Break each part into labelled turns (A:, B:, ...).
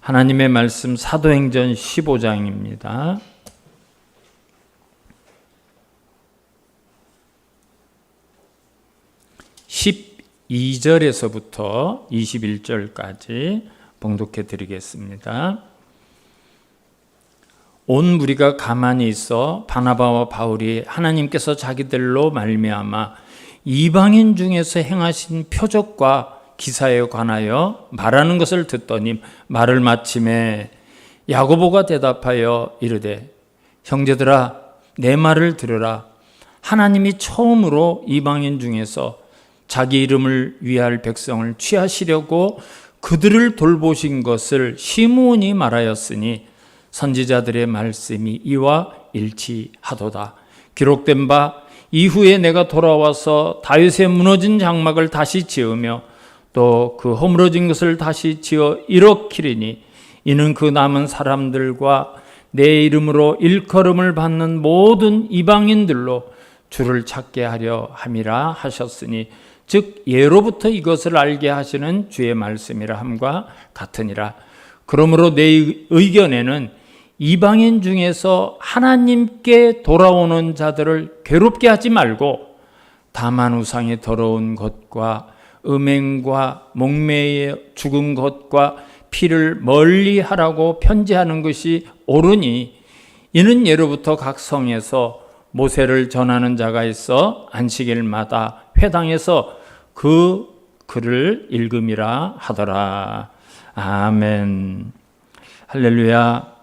A: 하나님의 말씀 사도행전 15장입니다. 12절에서부터 21절까지 봉독해 드리겠습니다. 온 무리가 가만히 있어 바나바와 바울이 하나님께서 자기들로 말미암아 이방인 중에서 행하신 표적과 기사에 관하여 말하는 것을 듣더니 말을 마침에 야고보가 대답하여 이르되 형제들아 내 말을 들으라. 하나님이 처음으로 이방인 중에서 자기 이름을 위할 백성을 취하시려고 그들을 돌보신 것을 시므온이 말하였으니 선지자들의 말씀이 이와 일치하도다. 기록된 바 이후에 내가 돌아와서 다윗의 무너진 장막을 다시 지으며 또 그 허물어진 것을 다시 지어 일으키리니 이는 그 남은 사람들과 내 이름으로 일컬음을 받는 모든 이방인들로 주를 찾게 하려 함이라 하셨으니 즉 예로부터 이것을 알게 하시는 주의 말씀이라 함과 같으니라. 그러므로 내 의견에는 이방인 중에서 하나님께 돌아오는 자들을 괴롭게 하지 말고 다만 우상의 더러운 것과 음행과 목매에 죽은 것과 피를 멀리 하라고 편지하는 것이 옳으니 이는 예로부터 각 성에서 모세를 전하는 자가 있어 안식일마다 회당에서 그 글을 읽음이라 하더라. 아멘. 할렐루야.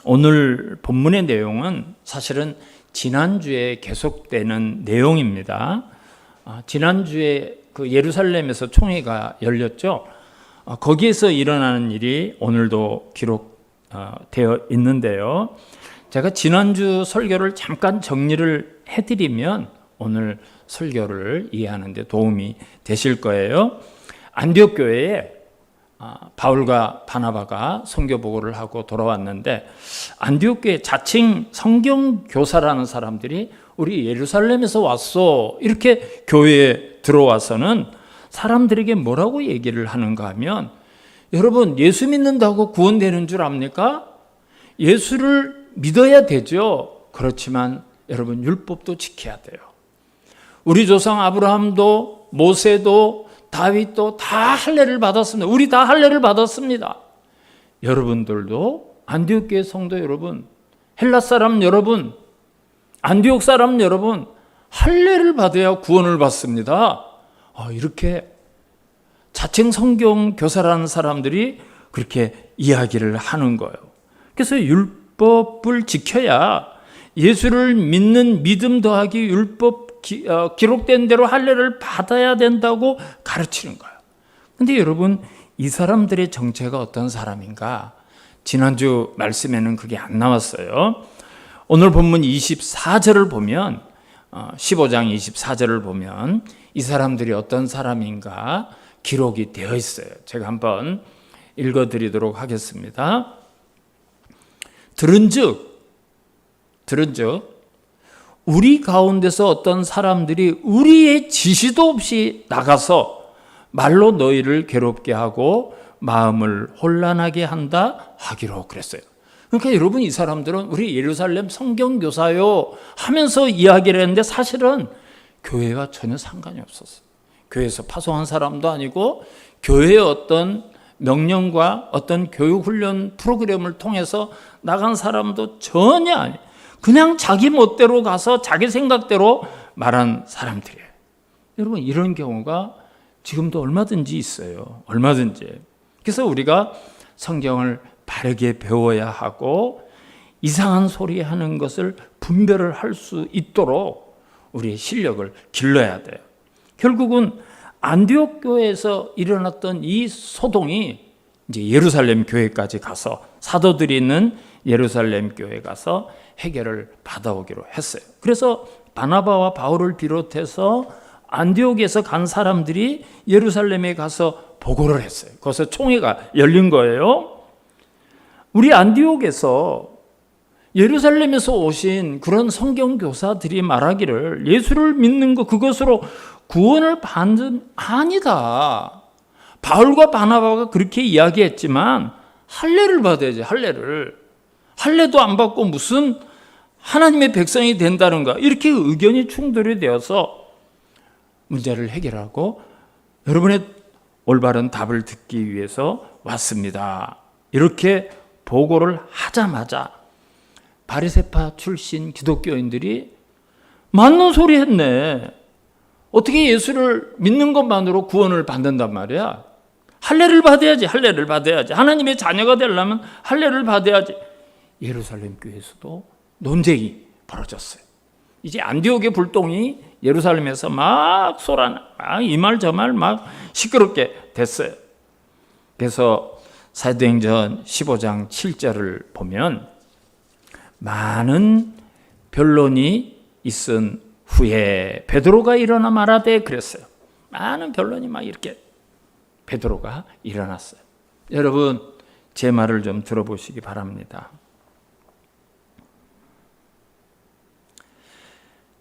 A: 오늘 본문의 내용은 사실은 지난주에 계속되는 내용입니다. 지난주에 그 예루살렘에서 총회가 열렸죠. 거기에서 일어나는 일이 오늘도 기록되어 있는데요. 제가 지난주 설교를 잠깐 정리를 해드리면 오늘 설교를 이해하는 데 도움이 되실 거예요. 안디옥 교회에 바울과 바나바가 선교 보고를 하고 돌아왔는데 안디옥 교회 자칭 성경 교사라는 사람들이 우리 예루살렘에서 왔어 이렇게 교회에 들어와서는 사람들에게 뭐라고 얘기를 하는가 하면 여러분 예수 믿는다고 구원되는 줄 압니까? 예수를 믿어야 되죠. 그렇지만 여러분 율법도 지켜야 돼요. 우리 조상 아브라함도 모세도 다윗도 다 할례를 받았습니다. 우리 다 할례를 받았습니다. 여러분들도 안디옥 교회 성도 여러분, 헬라 사람 여러분, 안디옥 사람 여러분 할례를 받아야 구원을 받습니다. 이렇게 자칭 성경 교사라는 사람들이 그렇게 이야기를 하는 거예요. 그래서 율법을 지켜야 예수를 믿는 믿음 더하기 율법 기록된 대로 할례를 받아야 된다고 가르치는 거예요. 근데 여러분 이 사람들의 정체가 어떤 사람인가? 지난주 말씀에는 그게 안 나왔어요. 오늘 본문 24절을 보면 15장 24절을 보면 이 사람들이 어떤 사람인가 기록이 되어 있어요. 제가 한번 읽어드리도록 하겠습니다. 들은즉 우리 가운데서 어떤 사람들이 우리의 지시도 없이 나가서 말로 너희를 괴롭게 하고 마음을 혼란하게 한다 하기로 그랬어요. 그러니까 여러분 이 사람들은 우리 예루살렘 성경교사요 하면서 이야기를 했는데 사실은 교회와 전혀 상관이 없었어요. 교회에서 파송한 사람도 아니고 교회의 어떤 명령과 어떤 교육훈련 프로그램을 통해서 나간 사람도 전혀 아니에요. 그냥 자기 멋대로 가서 자기 생각대로 말한 사람들이에요. 여러분 이런 경우가 지금도 얼마든지 있어요. 얼마든지. 그래서 우리가 성경을 바르게 배워야 하고 이상한 소리 하는 것을 분별을 할 수 있도록 우리의 실력을 길러야 돼요. 결국은 안디옥 교회에서 일어났던 이 소동이 이제 예루살렘 교회까지 가서 사도들이 있는 예루살렘 교회에 가서 해결을 받아오기로 했어요. 그래서 바나바와 바울을 비롯해서 안디옥에서 간 사람들이 예루살렘에 가서 보고를 했어요. 거기서 총회가 열린 거예요. 우리 안디옥에서 예루살렘에서 오신 그런 성경 교사들이 말하기를 예수를 믿는 것 그것으로 구원을 받는 아니다. 바울과 바나바가 그렇게 이야기했지만 할례를 받아야지, 할례를. 할례도 안 받고 무슨 하나님의 백성이 된다는가, 이렇게 의견이 충돌이 되어서 문제를 해결하고 여러분의 올바른 답을 듣기 위해서 왔습니다. 이렇게 보고를 하자마자 바리새파 출신 기독교인들이 맞는 소리 했네. 어떻게 예수를 믿는 것만으로 구원을 받는단 말이야. 할례를 받아야지, 할례를 받아야지. 하나님의 자녀가 되려면 할례를 받아야지. 예루살렘 교회에서도 논쟁이 벌어졌어요. 이제 안디옥의 불똥이 예루살렘에서 막 쏟아나, 이 말 저 말 막 시끄럽게 됐어요. 그래서 사도행전 15장 7절을 보면 많은 변론이 있은 후에 베드로가 일어나 말하되 그랬어요. 많은 변론이 막 이렇게 베드로가 일어났어요. 여러분, 제 말을 좀 들어보시기 바랍니다.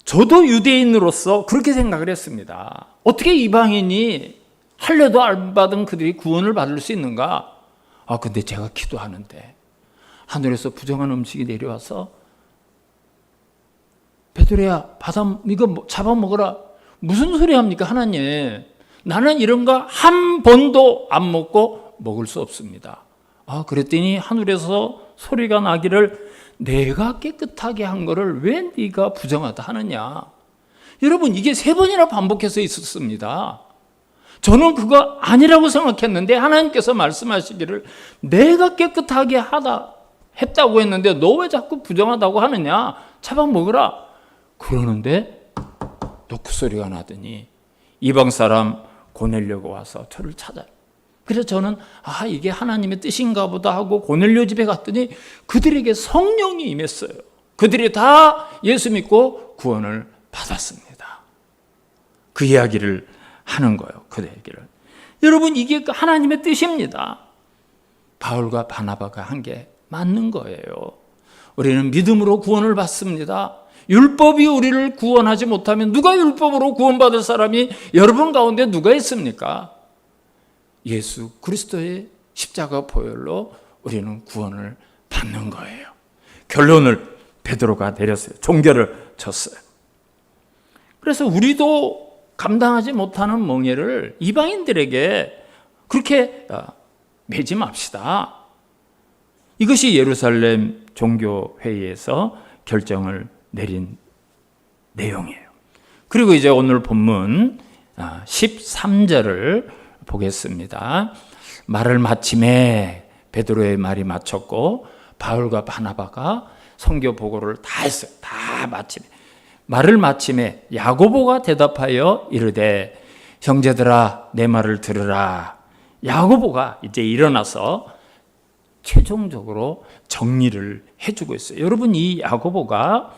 A: 저도 유대인으로서 그렇게 생각을 했습니다. 어떻게 이방인이 할례도 안 받은 그들이 구원을 받을 수 있는가? 근데 제가 기도하는데 하늘에서 부정한 음식이 내려와서 베드로야, 이거 잡아먹어라. 무슨 소리 합니까, 하나님? 나는 이런 거 한 번도 안 먹고 먹을 수 없습니다. 그랬더니 하늘에서 소리가 나기를 내가 깨끗하게 한 거를 왜 네가 부정하다 하느냐. 여러분, 이게 3번이나 반복해서 있었습니다. 저는 그거 아니라고 생각했는데 하나님께서 말씀하시기를 내가 깨끗하게 했다고 했는데 너 왜 자꾸 부정하다고 하느냐. 잡아먹으라. 그러는데 노크 소리가 나더니 이방 사람 고넬료가 와서 저를 찾아요. 그래서 저는 이게 하나님의 뜻인가 보다 하고 고넬료 집에 갔더니 그들에게 성령이 임했어요. 그들이 다 예수 믿고 구원을 받았습니다. 그 이야기를 하는 거예요. 그 얘기를. 여러분, 이게 하나님의 뜻입니다. 바울과 바나바가 한 게 맞는 거예요. 우리는 믿음으로 구원을 받습니다. 율법이 우리를 구원하지 못하면 누가 율법으로 구원받을 사람이 여러분 가운데 누가 있습니까? 예수 그리스도의 십자가 보혈로 우리는 구원을 받는 거예요. 결론을 베드로가 내렸어요. 종결을 쳤어요. 그래서 우리도 감당하지 못하는 멍에를 이방인들에게 그렇게 매지 맙시다. 이것이 예루살렘 종교회의에서 결정을 내린 내용이에요. 그리고 이제 오늘 본문 13절을 보겠습니다. 말을 마침에 베드로의 말이 마쳤고 바울과 바나바가 선교 보고를 다 했어요. 다 마침에. 말을 마침에 야고보가 대답하여 이르되 형제들아 내 말을 들으라. 야고보가 이제 일어나서 최종적으로 정리를 해주고 있어요. 여러분, 이 야고보가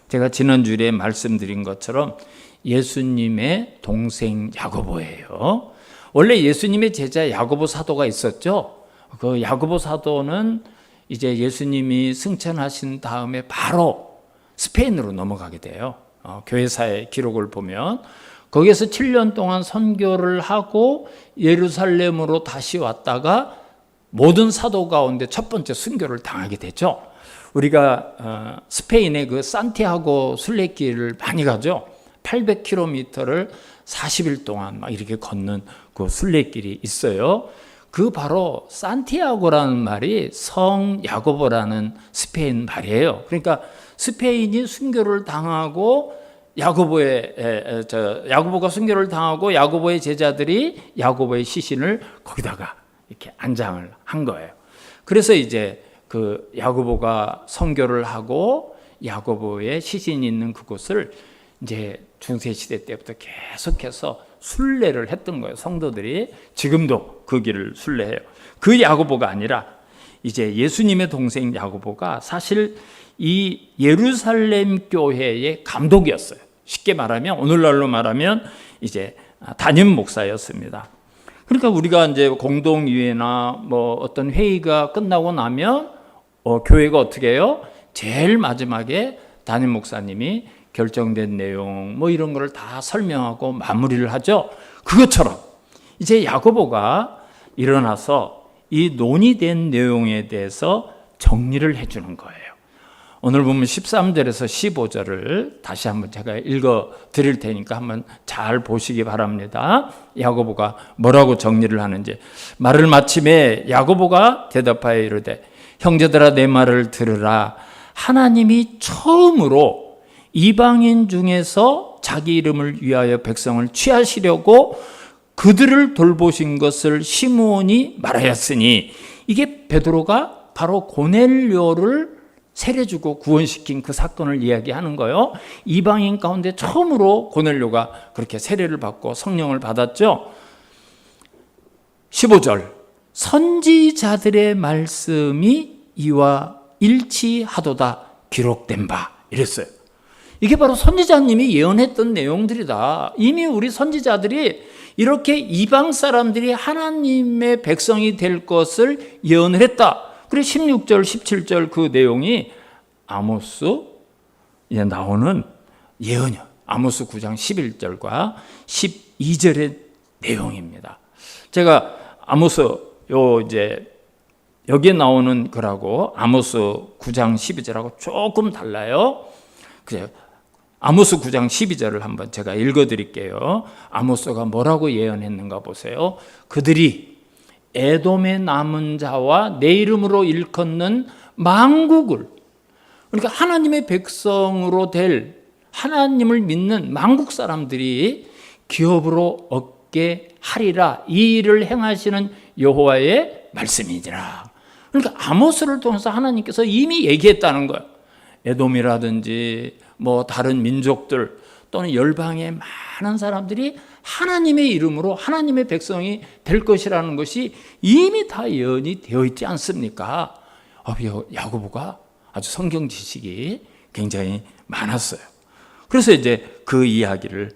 A: 제가 지난주에 말씀드린 것처럼 예수님의 동생 야고보예요. 원래 예수님의 제자 야고보 사도가 있었죠. 그 야고보 사도는 이제 예수님이 승천하신 다음에 바로 스페인으로 넘어가게 돼요. 교회사의 기록을 보면 거기에서 7년 동안 선교를 하고 예루살렘으로 다시 왔다가 모든 사도 가운데 첫 번째 순교를 당하게 되죠. 우리가 스페인의 그 산티아고 순례길을 많이 가죠. 800km를 40일 동안 막 이렇게 걷는 그 순례길이 있어요. 그 바로 산티아고라는 말이 성 야고보라는 스페인 말이에요. 그러니까 스페인이 순교를 당하고 야고보가 순교를 당하고 야고보의 제자들이 야고보의 시신을 거기다가 이렇게 안장을 한 거예요. 그래서 이제 그 야고보가 선교를 하고 야고보의 시신이 있는 그곳을 이제 중세시대 때부터 계속해서 순례를 했던 거예요. 성도들이 지금도 그 길을 순례해요. 그 야고보가 아니라 이제 예수님의 동생 야고보가 사실 이 예루살렘 교회의 감독이었어요. 쉽게 말하면 오늘날로 말하면 이제 담임 목사였습니다. 그러니까 우리가 이제 공동위회나 뭐 어떤 회의가 끝나고 나면 교회가 어떻게 해요? 제일 마지막에 담임 목사님이 결정된 내용 뭐 이런 거를 다 설명하고 마무리를 하죠. 그것처럼 이제 야고보가 일어나서 이 논의된 내용에 대해서 정리를 해주는 거예요. 오늘 보면 13절에서 15절을 다시 한번 제가 읽어 드릴 테니까 한번 잘 보시기 바랍니다. 야고보가 뭐라고 정리를 하는지. 말을 마침에 야고보가 대답하여 이르되 형제들아 내 말을 들으라. 하나님이 처음으로 이방인 중에서 자기 이름을 위하여 백성을 취하시려고 그들을 돌보신 것을 시므온이 말하였으니, 이게 베드로가 바로 고넬료를 세례주고 구원시킨 그 사건을 이야기하는 거예요. 이방인 가운데 처음으로 고넬료가 그렇게 세례를 받고 성령을 받았죠. 15절 선지자들의 말씀이 이와 일치하도다 기록된 바, 이랬어요. 이게 바로 선지자님이 예언했던 내용들이다. 이미 우리 선지자들이 이렇게 이방 사람들이 하나님의 백성이 될 것을 예언을 했다. 그래서 16절, 17절 그 내용이 아모스에 나오는 예언이요. 아모스 9장 11절과 12절의 내용입니다. 제가 아모스 여기에 나오는 거라고 아모스 9장 12절하고 조금 달라요. 그래서 아모스 9장 12절을 한번 제가 읽어드릴게요. 아모스가 뭐라고 예언했는가 보세요. 그들이 에돔의 남은 자와 내 이름으로 일컫는 만국을, 그러니까 하나님의 백성으로 될 하나님을 믿는 만국 사람들이 기업으로 얻게 하리라. 이 일을 행하시는 여호와의 말씀이니라. 그러니까 아모스를 통해서 하나님께서 이미 얘기했다는 거예요. 에돔이라든지 다른 민족들 또는 열방의 많은 사람들이 하나님의 이름으로 하나님의 백성이 될 것이라는 것이 이미 다 예언이 되어 있지 않습니까? 야고보가 아주 성경 지식이 굉장히 많았어요. 그래서 이제 그 이야기를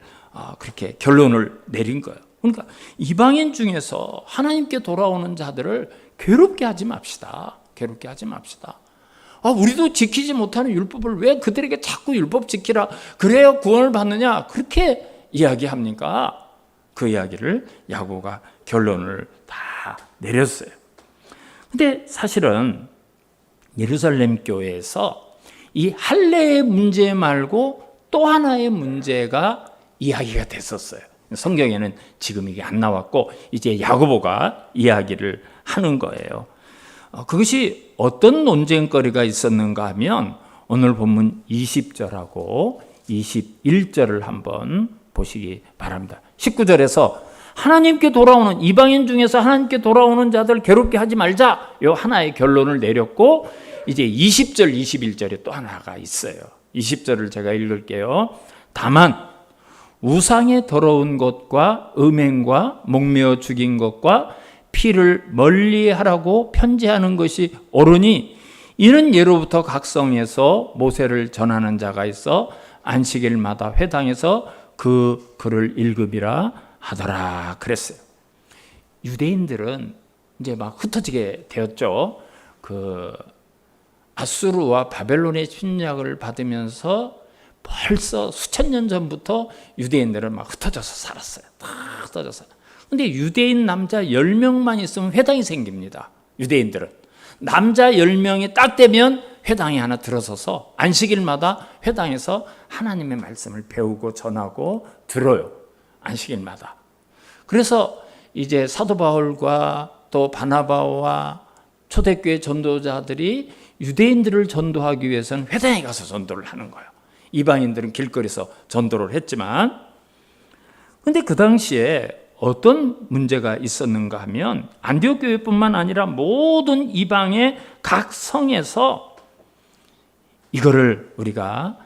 A: 그렇게 결론을 내린 거예요. 그러니까 이방인 중에서 하나님께 돌아오는 자들을 괴롭게 하지 맙시다. 괴롭게 하지 맙시다. 우리도 지키지 못하는 율법을 왜 그들에게 자꾸 율법 지키라, 그래야 구원을 받느냐, 그렇게 이야기합니까? 그 이야기를 야고보가 결론을 다 내렸어요. 근데 사실은 예루살렘 교회에서 이 할례의 문제 말고 또 하나의 문제가 이야기가 됐었어요. 성경에는 지금 이게 안 나왔고 이제 야고보가 이야기를 하는 거예요. 그것이 어떤 논쟁거리가 있었는가 하면 오늘 본문 20절하고 21절을 한번 보시기 바랍니다. 19절에서 하나님께 돌아오는 이방인 중에서 하나님께 돌아오는 자들 괴롭게 하지 말자, 요 하나의 결론을 내렸고, 이제 20절 21절에 또 하나가 있어요. 20절을 제가 읽을게요. 다만 우상의 더러운 것과 음행과 목매어 죽인 것과 피를 멀리하라고 편지하는 것이 옳으니, 이는 예로부터 각 성에서 모세를 전하는 자가 있어 안식일마다 회당에서 그 글을 읽음이라 하더라 그랬어요. 유대인들은 이제 막 흩어지게 되었죠. 그 아수르와 바벨론의 침략을 받으면서 벌써 수천 년 전부터 유대인들은 막 흩어져서 살았어요. 다 흩어져서. 근데 유대인 남자 10명만 있으면 회당이 생깁니다. 유대인들은. 남자 10명이 딱 되면 회당이 하나 들어서서 안식일마다 회당에서 하나님의 말씀을 배우고 전하고 들어요. 안식일마다. 그래서 이제 사도 바울과 또 바나바와 초대교회 전도자들이 유대인들을 전도하기 위해서는 회당에 가서 전도를 하는 거예요. 이방인들은 길거리에서 전도를 했지만, 근데 그 당시에 어떤 문제가 있었는가 하면 안디옥 교회뿐만 아니라 모든 이방의 각 성에서 이거를 우리가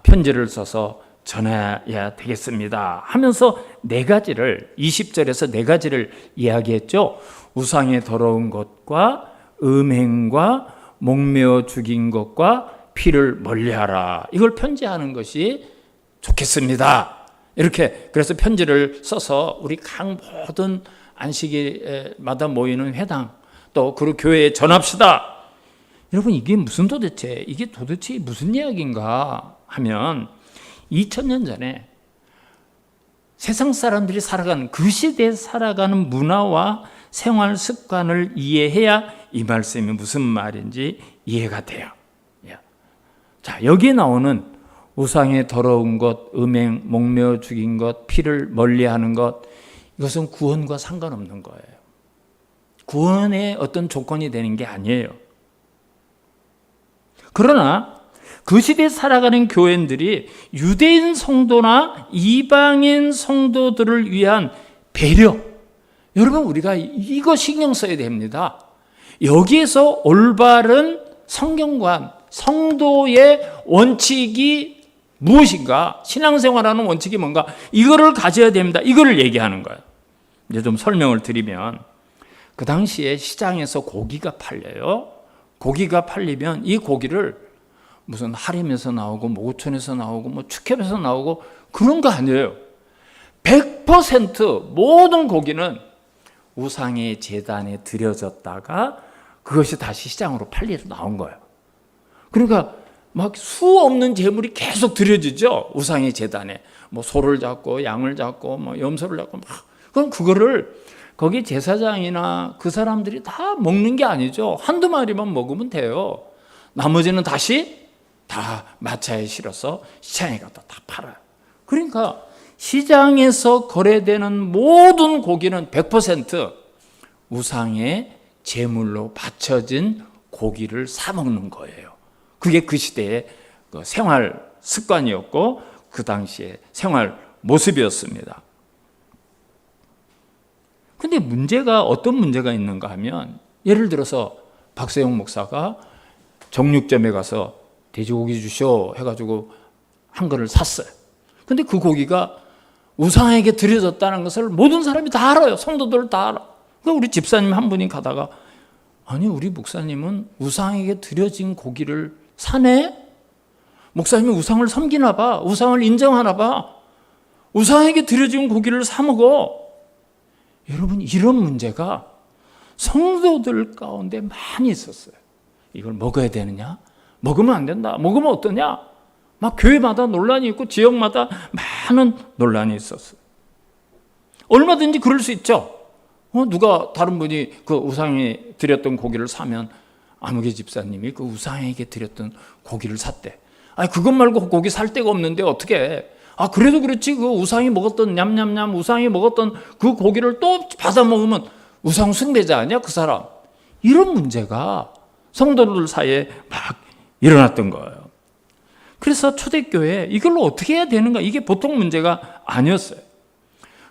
A: 편지를 써서 전해야 되겠습니다 하면서 4가지를 20절에서 4가지를 이야기했죠. 우상의 더러운 것과 음행과 목매어 죽인 것과 피를 멀리하라, 이걸 편지하는 것이 좋겠습니다. 이렇게 그래서 편지를 써서 우리 각 모든 안식일마다 모이는 회당 또 그 교회에 전합시다. 여러분, 이게 도대체 무슨 이야기인가 하면 2000년 전에 세상 사람들이 살아가는 그 시대에 살아가는 문화와 생활 습관을 이해해야 이 말씀이 무슨 말인지 이해가 돼요. 자, 여기에 나오는 우상의 더러운 것, 음행, 목매어 죽인 것, 피를 멀리하는 것, 이것은 구원과 상관없는 거예요. 구원의 어떤 조건이 되는 게 아니에요. 그러나 그 시대에 살아가는 교인들이 유대인 성도나 이방인 성도들을 위한 배려, 여러분 우리가 이거 신경 써야 됩니다. 여기에서 올바른 성경관, 성도의 원칙이 무엇인가, 신앙생활하는 원칙이 뭔가, 이거를 가져야 됩니다. 이거를 얘기하는 거예요. 이제 좀 설명을 드리면, 그 당시에 시장에서 고기가 팔려요. 고기가 팔리면 이 고기를 무슨 하림에서 나오고 모구촌에서 나오고 뭐 축협에서 나오고 그런 거 아니에요. 100% 모든 고기는 우상의 제단에 드려졌다가 그것이 다시 시장으로 팔리러 나온 거예요. 그러니까 막 수 없는 재물이 계속 드려지죠. 우상의 제단에 뭐 소를 잡고 양을 잡고 뭐 염소를 잡고 막, 그럼 그거를 거기 제사장이나 그 사람들이 다 먹는 게 아니죠. 한두 마리만 먹으면 돼요. 나머지는 다시 다 마차에 실어서 시장에 갖다 다 팔아요. 그러니까 시장에서 거래되는 모든 고기는 100% 우상의 제물로 바쳐진 고기를 사 먹는 거예요. 그게 그 시대의 생활 습관이었고 그 당시의 생활 모습이었습니다. 근데 문제가 어떤 문제가 있는가 하면, 예를 들어서 박세용 목사가 정육점에 가서 돼지고기 주시오 해가지고 한 그릇을 샀어요. 근데 그 고기가 우상에게 드려졌다는 것을 모든 사람이 다 알아요. 성도들 다 알아. 그러니까 우리 집사님 한 분이 가다가, 아니 우리 목사님은 우상에게 드려진 고기를 사네? 목사님이 우상을 섬기나 봐. 우상을 인정하나 봐. 우상에게 드려진 고기를 사 먹어. 여러분, 이런 문제가 성도들 가운데 많이 있었어요. 이걸 먹어야 되느냐? 먹으면 안 된다. 먹으면 어떠냐? 막 교회마다 논란이 있고 지역마다 많은 논란이 있었어요. 얼마든지 그럴 수 있죠. 누가 다른 분이 그 우상에 드렸던 고기를 사면 아무개 집사님이 그 우상에게 드렸던 고기를 샀대. 아니 그것 말고 고기 살 데가 없는데 어떻게 해? 아 그래도 그렇지, 그 우상이 먹었던 냠냠냠 우상이 먹었던 그 고기를 또 받아 먹으면 우상 숭배자 아니야 그 사람? 이런 문제가 성도들 사이에 막 일어났던 거예요. 그래서 초대교회 이걸로 어떻게 해야 되는가, 이게 보통 문제가 아니었어요.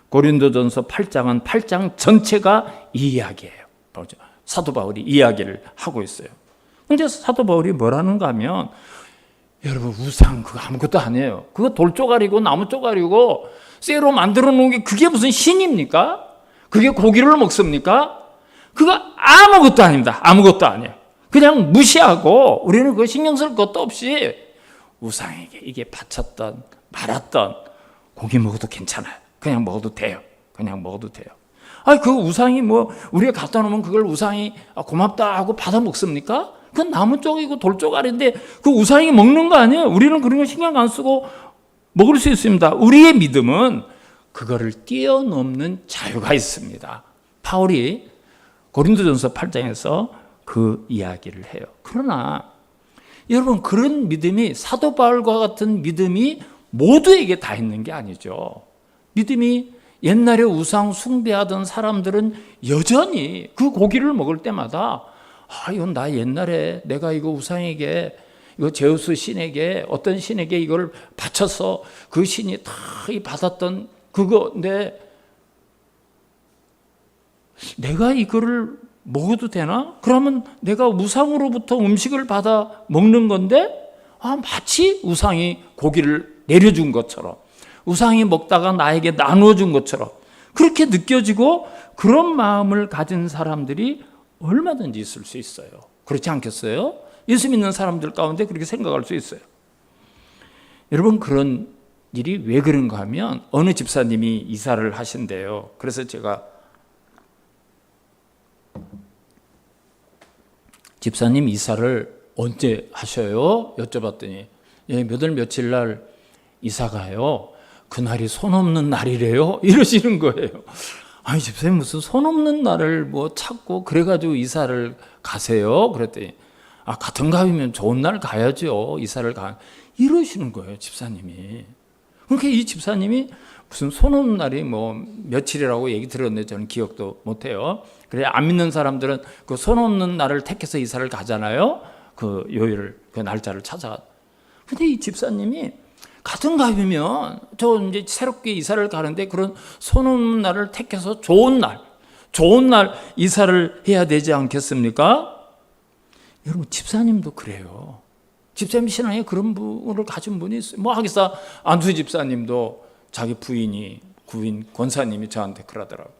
A: 고린도전서 8장은 8장 전체가 이 이야기예요. 사도 바울이 이야기를 하고 있어요. 근데 사도 바울이 뭐라는가 하면, 여러분 우상 그거 아무것도 아니에요. 그거 돌 쪼가리고 나무 쪼가리고 쇠로 만들어 놓은 게 그게 무슨 신입니까? 그게 고기를 먹습니까? 그거 아무것도 아닙니다. 아무것도 아니에요. 그냥 무시하고 우리는 그거 신경 쓸 것도 없이 우상에게 이게 바쳤던 말았던 고기 먹어도 괜찮아요. 그냥 먹어도 돼요. 그냥 먹어도 돼요. 아니 그 우상이 뭐 우리가 갖다 놓으면 그걸 우상이 고맙다 하고 받아 먹습니까? 그건 나무 쪽이고 돌 쪼가리인데 그 우상이 먹는 거 아니에요. 우리는 그런 거 신경 안 쓰고 먹을 수 있습니다. 우리의 믿음은 그거를 뛰어넘는 자유가 있습니다. 바울이 고린도전서 8장에서 그 이야기를 해요. 그러나 여러분 그런 믿음이, 사도 바울과 같은 믿음이 모두에게 다 있는 게 아니죠. 믿음이 옛날에 우상 숭배하던 사람들은 여전히 그 고기를 먹을 때마다 이건 나 옛날에 내가 이거 우상에게, 이거 제우스 신에게, 어떤 신에게 이걸 바쳐서 그 신이 다 받았던 그거인데 내가 이거를 먹어도 되나? 그러면 내가 우상으로부터 음식을 받아 먹는 건데 마치 우상이 고기를 내려준 것처럼, 우상이 먹다가 나에게 나누어준 것처럼 그렇게 느껴지고, 그런 마음을 가진 사람들이 얼마든지 있을 수 있어요. 그렇지 않겠어요? 예수 믿는 사람들 가운데 그렇게 생각할 수 있어요. 여러분 그런 일이 왜 그런가 하면, 어느 집사님이 이사를 하신대요. 그래서 제가 집사님 이사를 언제 하셔요? 여쭤봤더니 몇 월 며칠 날 이사 가요. 그날이 손 없는 날이래요. 이러시는 거예요. 아니 집사님 무슨 손 없는 날을 뭐 찾고 그래가지고 이사를 가세요? 그랬더니 같은 가위면 좋은 날 가야죠. 이사를 이러시는 거예요, 집사님이. 그러니까 이 집사님이 무슨 손 없는 날이 뭐 며칠이라고 얘기 들었는데 저는 기억도 못해요. 그래 안 믿는 사람들은 그 손 없는 날을 택해서 이사를 가잖아요. 그 요일을 그 날짜를 찾아가. 근데 이 집사님이 같은 가위면 저 이제 새롭게 이사를 가는데 그런 손 없는 날을 택해서 좋은 날 이사를 해야 되지 않겠습니까? 여러분 집사님도 그래요. 집사님 신앙에 그런 분을 가진 분이 있어요. 뭐 하기사 안수 집사님도 자기 부인 권사님이 저한테 그러더라고요.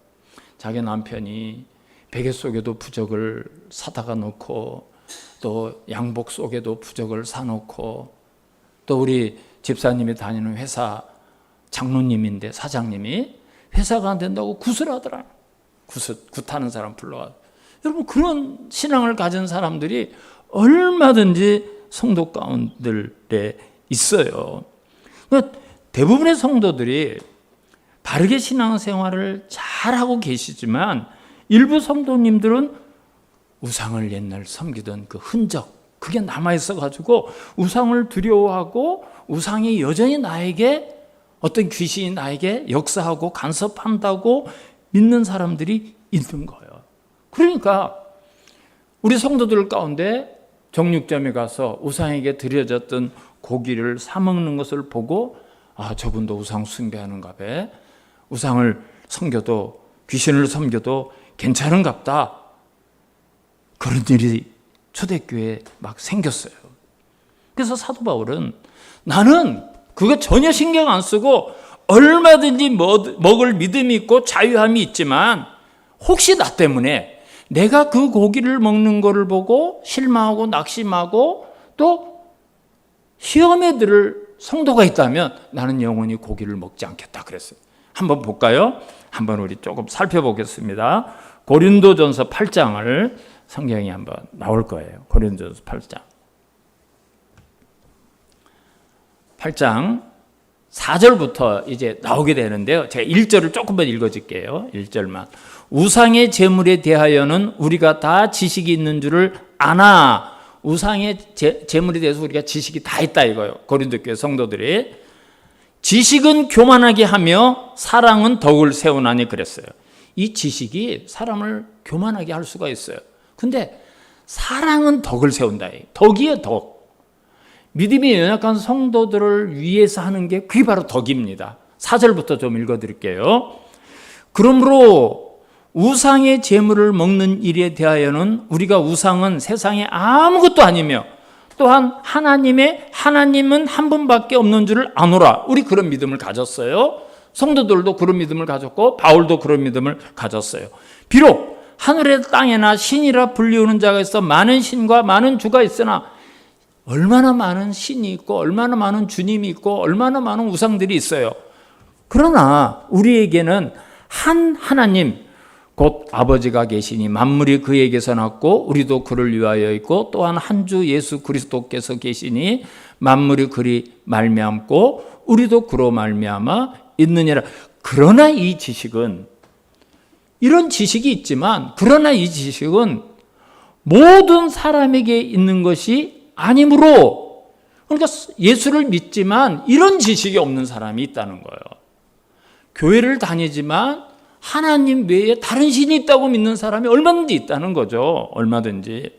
A: 자기 남편이 베개 속에도 부적을 사다가 놓고 또 양복 속에도 부적을 사놓고 또 우리 집사님이 다니는 회사 장로님인데 사장님이 회사가 안 된다고 굿을 하는 사람 불러와. 여러분 그런 신앙을 가진 사람들이 얼마든지 성도 가운데 있어요. 그러니까 대부분의 성도들이 바르게 신앙생활을 잘하고 계시지만 일부 성도님들은 우상을 옛날 섬기던 그 흔적 그게 남아있어가지고 우상을 두려워하고 우상이 여전히 나에게 어떤 귀신이 나에게 역사하고 간섭한다고 믿는 사람들이 있는 거예요. 그러니까 우리 성도들 가운데 정육점에 가서 우상에게 드려졌던 고기를 사 먹는 것을 보고 저분도 우상 숭배하는가 봐. 우상을 섬겨도 귀신을 섬겨도 괜찮은갑다. 그런 일이 초대교회에 막 생겼어요. 그래서 사도 바울은 나는 그거 전혀 신경 안 쓰고 얼마든지 먹을 믿음이 있고 자유함이 있지만 혹시 나 때문에 내가 그 고기를 먹는 거를 보고 실망하고 낙심하고 또 시험에 들을 성도가 있다면 나는 영원히 고기를 먹지 않겠다 그랬어요. 한번 볼까요? 한번 우리 조금 살펴보겠습니다. 고린도전서 8장을 성경이 한번 나올 거예요. 고린도전서 8장 4절부터 이제 나오게 되는데요. 제가 1절을 조금만 읽어줄게요. 1절만. 우상의 제물에 대하여는 우리가 다 지식이 있는 줄을 아나. 우상의 제물에 대해서 우리가 지식이 다 있다 이거예요. 고린도 교회 성도들이. 지식은 교만하게 하며 사랑은 덕을 세우나니 그랬어요. 이 지식이 사람을 교만하게 할 수가 있어요. 근데 사랑은 덕을 세운다. 덕이에요, 덕. 믿음이 연약한 성도들을 위해서 하는 게 그게 바로 덕입니다. 4절부터 좀 읽어드릴게요. 그러므로 우상의 제물을 먹는 일에 대하여는 우리가 우상은 세상에 아무것도 아니며 또한 하나님은 한 분밖에 없는 줄을 아노라. 우리 그런 믿음을 가졌어요. 성도들도 그런 믿음을 가졌고 바울도 그런 믿음을 가졌어요. 비록 하늘의 땅에나 신이라 불리우는 자가 있어 많은 신과 많은 주가 있으나 얼마나 많은 신이 있고 얼마나 많은 주님이 있고 얼마나 많은 우상들이 있어요. 그러나 우리에게는 한 하나님 곧 아버지가 계시니 만물이 그에게서 났고 우리도 그를 위하여 있고 또한 한 주 예수 그리스도께서 계시니 만물이 그리 말미암고 우리도 그로 말미암아 있느니라. 그러나 이 지식은 이런 지식이 있지만 그러나 이 지식은 모든 사람에게 있는 것이 아니므로 그러니까 예수를 믿지만 이런 지식이 없는 사람이 있다는 거예요. 교회를 다니지만 하나님 외에 다른 신이 있다고 믿는 사람이 얼마든지 있다는 거죠. 얼마든지.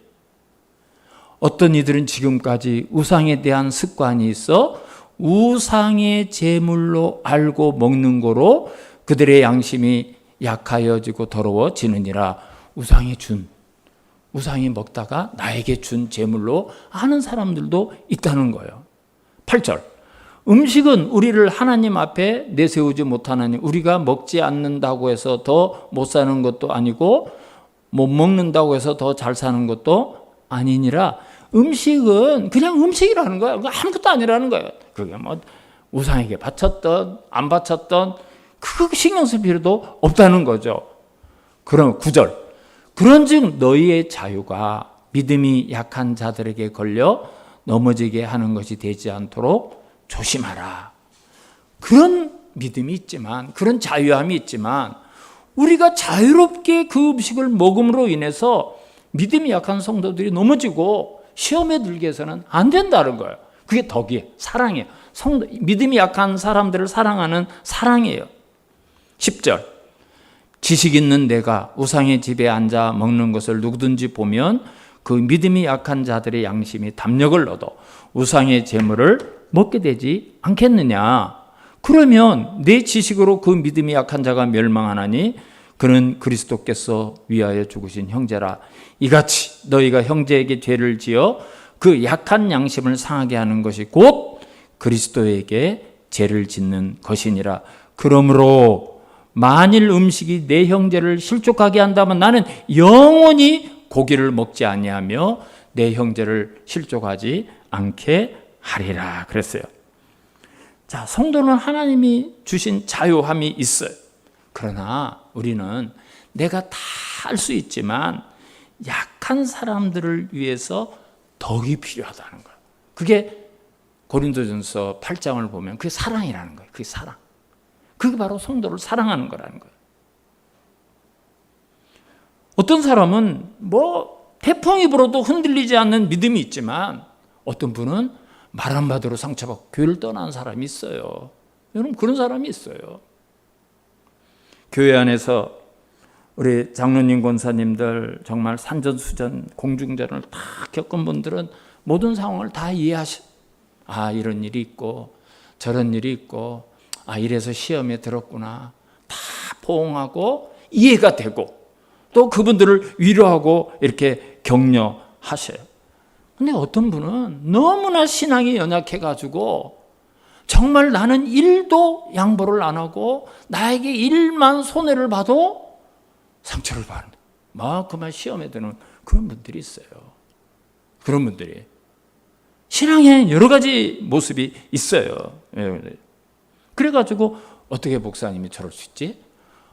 A: 어떤 이들은 지금까지 우상에 대한 습관이 있어 우상의 제물로 알고 먹는 거로 그들의 양심이 약하여지고 더러워지느니라. 우상이 먹다가 나에게 준 제물로 아는 사람들도 있다는 거예요. 8절. 음식은 우리를 하나님 앞에 내세우지 못하나니 우리가 먹지 않는다고 해서 더 못 사는 것도 아니고 못 먹는다고 해서 더 잘 사는 것도 아니니라. 음식은 그냥 음식이라는 거예요. 아무것도 아니라는 거예요. 그게 뭐 우상에게 바쳤던 안 바쳤던 그거 신경 쓸 필요도 없다는 거죠. 그럼 9절. 그런즉 너희의 자유가 믿음이 약한 자들에게 걸려 넘어지게 하는 것이 되지 않도록 조심하라. 그런 믿음이 있지만 그런 자유함이 있지만 우리가 자유롭게 그 음식을 먹음으로 인해서 믿음이 약한 성도들이 넘어지고 시험에 들게 해서는 안 된다는 거예요. 그게 덕이에요. 사랑이에요. 믿음이 약한 사람들을 사랑하는 사랑이에요. 10절. 지식 있는 내가 우상의 집에 앉아 먹는 것을 누구든지 보면 그 믿음이 약한 자들의 양심이 담력을 얻어 우상의 재물을 먹게 되지 않겠느냐. 그러면 내 지식으로 그 믿음이 약한 자가 멸망하나니 그는 그리스도께서 위하여 죽으신 형제라. 이같이 너희가 형제에게 죄를 지어 그 약한 양심을 상하게 하는 것이 곧 그리스도에게 죄를 짓는 것이니라. 그러므로 만일 음식이 내 형제를 실족하게 한다면 나는 영원히 고기를 먹지 아니하며 내 형제를 실족하지 않게 하리라 그랬어요. 자, 성도는 하나님이 주신 자유함이 있어요. 그러나 우리는 내가 다 할 수 있지만 약한 사람들을 위해서 덕이 필요하다는 거예요. 그게 고린도전서 8장을 보면 그게 사랑이라는 거예요. 그게 사랑. 그게 바로 성도를 사랑하는 거라는 거예요. 어떤 사람은 태풍이 불어도 흔들리지 않는 믿음이 있지만 어떤 분은 말 한마디로 상처받고 교회를 떠난 사람이 있어요. 여러분, 그런 사람이 있어요. 교회 안에서 우리 장로님, 권사님들 정말 산전수전, 공중전을 다 겪은 분들은 모든 상황을 다 이해하셔. 이런 일이 있고 저런 일이 있고 이래서 시험에 들었구나. 다 포옹하고 이해가 되고 또 그분들을 위로하고 이렇게 격려하셔요. 근데 어떤 분은 너무나 신앙이 연약해가지고 정말 나는 1도 양보를 안 하고 나에게 1만 손해를 봐도 상처를 받는 그만 시험에 드는 그런 분들이 있어요. 그런 분들이 신앙에 여러 가지 모습이 있어요. 그래가지고 어떻게 목사님이 저럴 수 있지?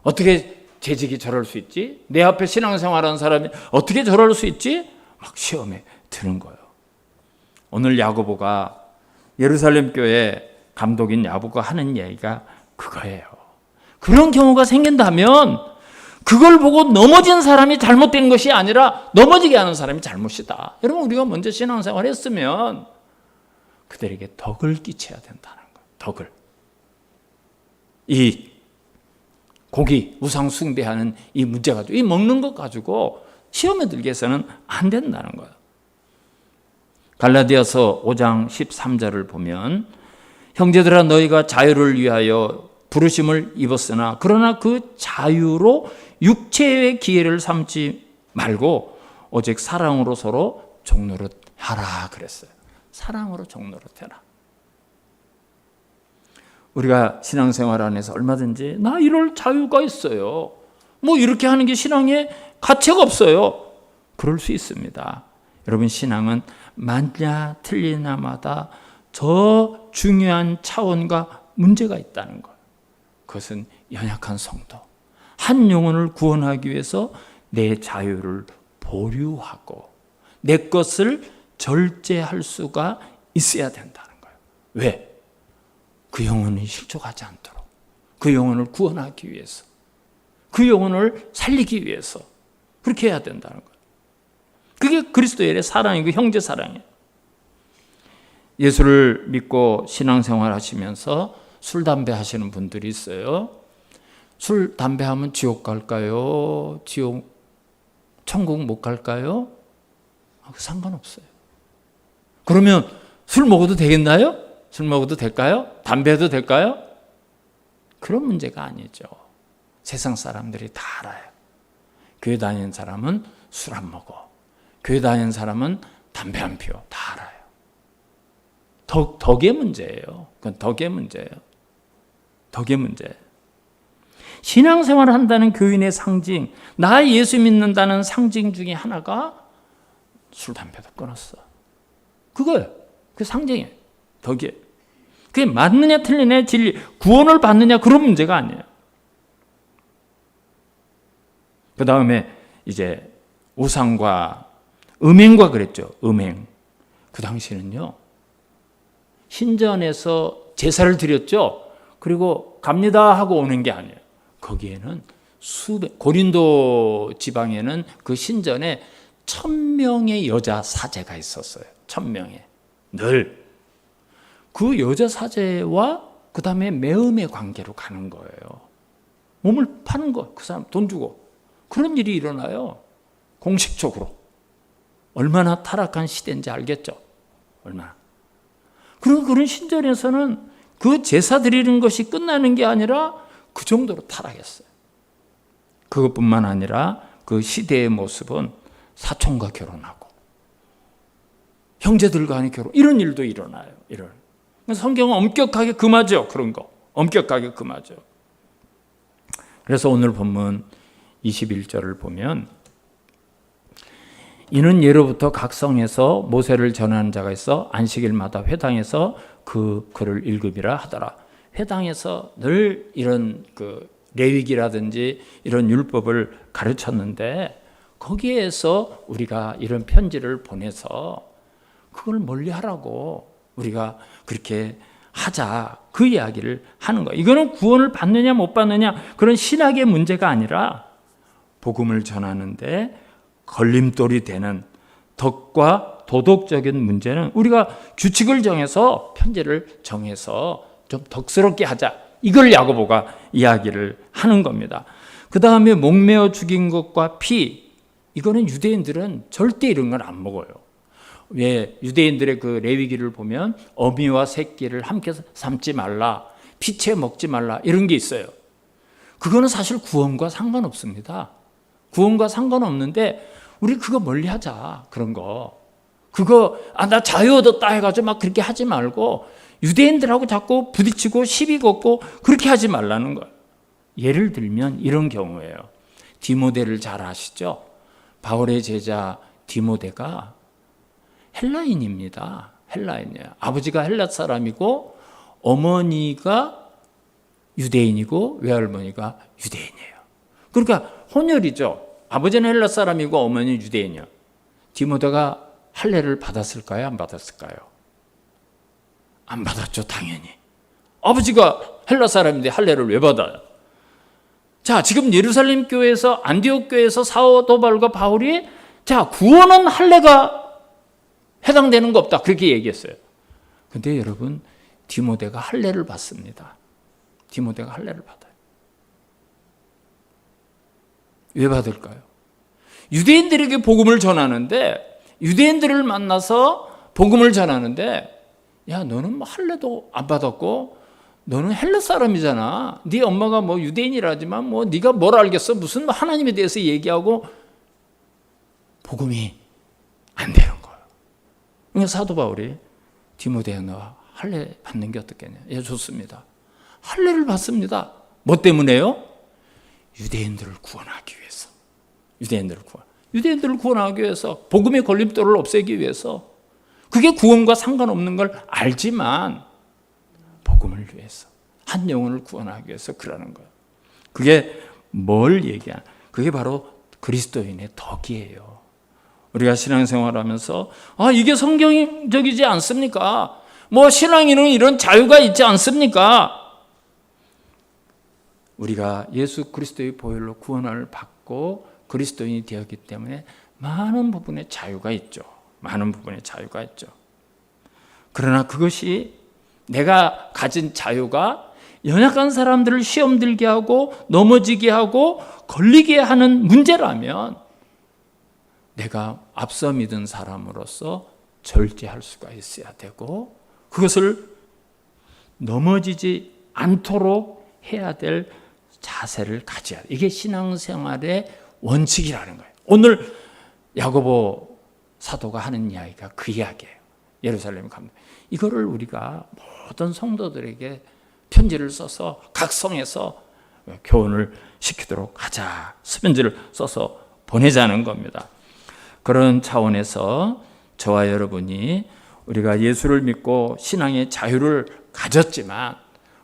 A: 어떻게 재직이 저럴 수 있지? 내 앞에 신앙생활하는 사람이 어떻게 저럴 수 있지? 막 시험에 드는 거예요. 오늘 야고보가 예루살렘 교회 감독인 야고보가 하는 얘기가 그거예요. 그런 경우가 생긴다면 그걸 보고 넘어진 사람이 잘못된 것이 아니라 넘어지게 하는 사람이 잘못이다. 여러분, 우리가 먼저 신앙생활 했으면 그들에게 덕을 끼쳐야 된다는 거예요. 덕을. 이 고기, 우상 숭배하는 이 문제 가지고, 이 먹는 것 가지고 시험에 들게 해서는 안 된다는 거예요. 갈라디아서 5장 13절을 보면 형제들아 너희가 자유를 위하여 부르심을 입었으나 그러나 그 자유로 육체의 기회를 삼지 말고 오직 사랑으로 서로 종노릇하라 그랬어요. 사랑으로 종노릇해라. 우리가 신앙생활 안에서 얼마든지 나 이럴 자유가 있어요. 이렇게 하는 게 신앙에 가치가 없어요. 그럴 수 있습니다. 여러분, 신앙은 맞냐 틀리냐마다 더 중요한 차원과 문제가 있다는 것. 그것은 연약한 성도, 한 영혼을 구원하기 위해서 내 자유를 보류하고 내 것을 절제할 수가 있어야 된다는 거예요. 왜? 그 영혼이 실족하지 않도록, 그 영혼을 구원하기 위해서, 그 영혼을 살리기 위해서 그렇게 해야 된다는 거예요. 그게 그리스도의 사랑이고 형제 사랑이에요. 예수를 믿고 신앙생활 하시면서 술, 담배 하시는 분들이 있어요. 술, 담배 하면 지옥 갈까요? 천국 못 갈까요? 상관없어요. 그러면 술 먹어도 되겠나요? 술 먹어도 될까요? 담배 해도 될까요? 그런 문제가 아니죠. 세상 사람들이 다 알아요. 교회 다니는 사람은 술 안 먹어. 교회 다니는 사람은 담배 안 피워. 다 알아요. 덕의 문제예요. 그건 덕의 문제예요. 덕의 문제. 신앙생활을 한다는 교인의 상징, 나 예수 믿는다는 상징 중에 하나가 술, 담배도 끊었어. 그거예요. 그 상징이에요. 덕이에요. 그게 맞느냐 틀리냐 진리, 구원을 받느냐 그런 문제가 아니에요. 그 다음에 이제 우상과 음행과 그랬죠. 음행. 그 당시에는요, 신전에서 제사를 드렸죠. 그리고 갑니다 하고 오는 게 아니에요. 거기에는 고린도 지방에는 그 신전에 1000명의 여자 사제가 있었어요. 1000명의. 늘. 그 여자 사제와 그 다음에 매음의 관계로 가는 거예요. 몸을 파는 거, 그 사람 돈 주고. 그런 일이 일어나요. 공식적으로. 얼마나 타락한 시대인지 알겠죠? 얼마나. 그리고 그런 신전에서는 그 제사 드리는 것이 끝나는 게 아니라 그 정도로 타락했어요. 그것뿐만 아니라 그 시대의 모습은 사촌과 결혼하고 형제들 간의 결혼, 이런 일도 일어나요. 성경은 엄격하게 금하죠. 그런 거. 엄격하게 금하죠. 그래서 오늘 본문 21절을 보면 이는 예로부터 각 성에서 모세를 전하는 자가 있어 안식일마다 회당에서 그 글을 읽음이라 하더라. 회당에서 늘 이런 그 레위기라든지 이런 율법을 가르쳤는데 거기에서 우리가 이런 편지를 보내서 그걸 멀리하라고 우리가 그렇게 하자, 그 이야기를 하는 거예요. 이거는 구원을 받느냐 못 받느냐 그런 신학의 문제가 아니라 복음을 전하는데 걸림돌이 되는 덕과 도덕적인 문제는 우리가 규칙을 정해서 편지를 정해서 좀 덕스럽게 하자, 이걸 야고보가 이야기를 하는 겁니다. 그 다음에 목매어 죽인 것과 피, 이거는 유대인들은 절대 이런 걸 안 먹어요. 왜? 유대인들의 그 레위기를 보면 어미와 새끼를 함께 삶지 말라, 피채 먹지 말라, 이런 게 있어요. 그거는 사실 구원과 상관없습니다. 구원과 상관없는데 우리 그거 멀리하자. 그런 거. 그거 나 자유 얻었다 해가지고 막 그렇게 하지 말고 유대인들하고 자꾸 부딪히고 시비 걷고 그렇게 하지 말라는 거예요. 예를 들면 이런 경우예요. 디모데를 잘 아시죠? 바울의 제자 디모데가 헬라인입니다. 헬라인이에요. 아버지가 헬라 사람이고 어머니가 유대인이고 외할머니가 유대인이에요. 그러니까 혼혈이죠. 아버지는 헬라 사람이고 어머니는 유대인이요. 디모데가 할례를 받았을까요? 안 받았을까요? 안 받았죠, 당연히. 아버지가 헬라 사람인데 할례를 왜 받아요? 자, 지금 예루살렘 교회에서, 안디옥 교회에서 사도 바울과 바울이 자, 구원은 할례가 해당되는 거 없다, 그렇게 얘기했어요. 근데 여러분, 디모데가 할례를 받습니다. 디모데가 할례를 받아요. 왜 받을까요? 유대인들에게 복음을 전하는데, 유대인들을 만나서 복음을 전하는데, 야, 너는 뭐 할례도 안 받았고 너는 헬라 사람이잖아. 네 엄마가 뭐 유대인이라지만 뭐 네가 뭘 알겠어? 무슨 하나님에 대해서 얘기하고 복음이 안 되는 거예요. 그러니까 사도 바울이 디모데야, 너 할례 받는 게 어떻겠냐? 예, 좋습니다. 할례를 받습니다. 뭐 때문에요? 유대인들을 구원하기 위해서. 유대인들을 구원하기 위해서, 복음의 걸림돌을 없애기 위해서. 그게 구원과 상관없는 걸 알지만 복음을 위해서, 한 영혼을 구원하기 위해서 그러는 거예요. 그게 뭘 얘기하냐? 그게 바로 그리스도인의 덕이에요. 우리가 신앙생활하면서 이게 성경적이지 않습니까? 뭐 신앙인은 이런 자유가 있지 않습니까? 우리가 예수 그리스도의 보혈로 구원을 받고 그리스도인이 되었기 때문에 많은 부분의 자유가 있죠. 많은 부분의 자유가 있죠. 그러나 그것이 내가 가진 자유가 연약한 사람들을 시험 들게 하고 넘어지게 하고 걸리게 하는 문제라면 내가 앞서 믿은 사람으로서 절제할 수가 있어야 되고 그것을 넘어지지 않도록 해야 될 자세를 가져야 돼. 이게 신앙생활의 원칙이라는 거예요. 오늘 야고보 사도가 하는 이야기가 그 이야기예요. 예루살렘 갑니다. 이거를 우리가 모든 성도들에게 편지를 써서 각 성에서 교훈을 시키도록 하자. 수편지를 써서 보내자는 겁니다. 그런 차원에서 저와 여러분이 우리가 예수를 믿고 신앙의 자유를 가졌지만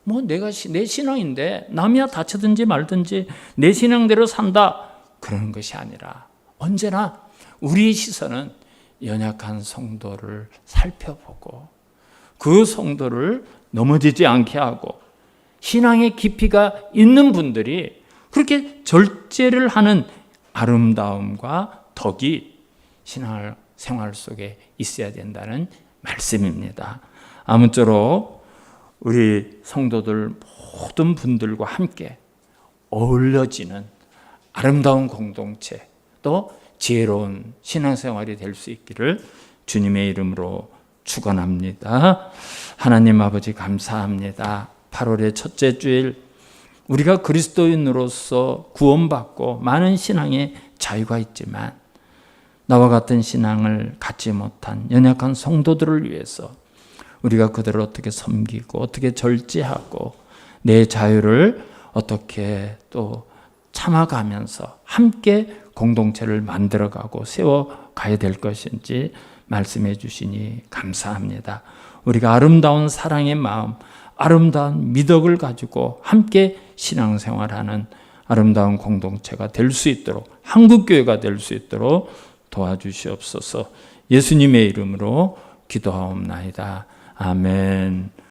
A: 뭐 내가 내 신앙인데 남이야 다치든지 말든지 내 신앙대로 산다 그러는 것이 아니라 언제나 우리의 시선은 연약한 성도를 살펴보고 그 성도를 넘어지지 않게 하고 신앙의 깊이가 있는 분들이 그렇게 절제를 하는 아름다움과 덕이 신앙생활 속에 있어야 된다는 말씀입니다. 아무쪼록 우리 성도들 모든 분들과 함께 어울려지는 아름다운 공동체, 또 지혜로운 신앙생활이 될 수 있기를 주님의 이름으로 축원합니다. 하나님 아버지 감사합니다. 8월의 첫째 주일 우리가 그리스도인으로서 구원받고 많은 신앙의 자유가 있지만 나와 같은 신앙을 갖지 못한 연약한 성도들을 위해서 우리가 그들을 어떻게 섬기고 어떻게 절제하고 내 자유를 어떻게 또 참아가면서 함께 공동체를 만들어가고 세워가야 될 것인지 말씀해 주시니 감사합니다. 우리가 아름다운 사랑의 마음, 아름다운 미덕을 가지고 함께 신앙생활하는 아름다운 공동체가 될 수 있도록, 한국교회가 될 수 있도록 도와주시옵소서. 예수님의 이름으로 기도하옵나이다. 아멘.